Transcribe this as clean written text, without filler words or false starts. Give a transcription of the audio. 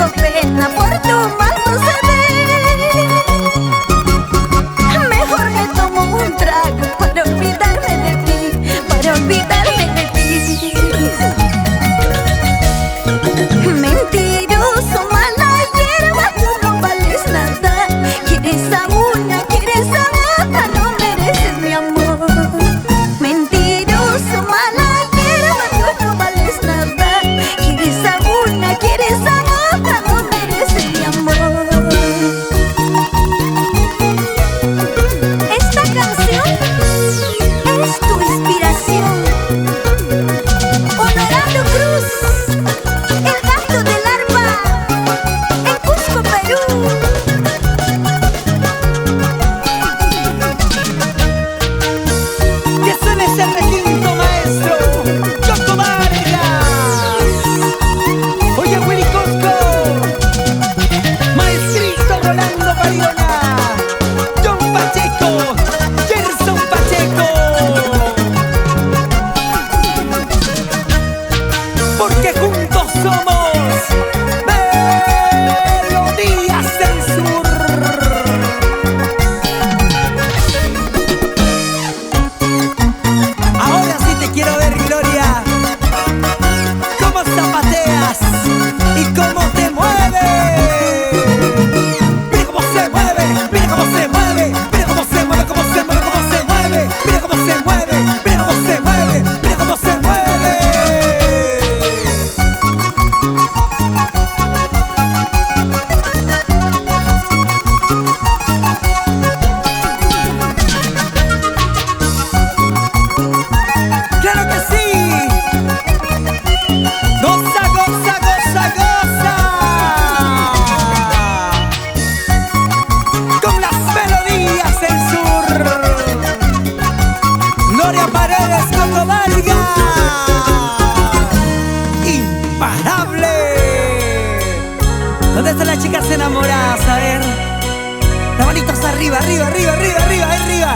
tengo pena por tu mal proceder. Mejor me tomo un trago para olvidarme de ti, para olvidarme de ti. Mentiroso, mala hierba, tú no vales nada. Quieres a una, quieres a otra, no mereces mi amor. Mentiroso, mala hierba, tú no vales nada. Quieres a una, quieres a otra, no mereces mi amor. Esta canción es tu inspiración. Honorando Cruz, el gato del arpa, en Cusco, Perú. Que suene ese requinto, maestro Choco Vargas. Oye, Willy Cosco, maestrito Rolando Bayona, John Pacheco, Gerson Pacheco. Porque juntos somos Melodías del Sur. Ahora sí te quiero ver, Gloria, cómo zapateas y cómo te mueves. Mira cómo se mueve, mira cómo se mueve, mira cómo se mueve, cómo se mueve, cómo se mueve, mira cómo se mueve, mira cómo se mueve, mira cómo se mueve. ¡Claro que sí! ¡Goza, goza, goza, goza! Con las melodías del sur. Gloria Paredes, Coco Vargas. ¡Imparable! ¿Dónde están las chicas enamoradas? A ver. Las manitos arriba, arriba, arriba, arriba, arriba, arriba.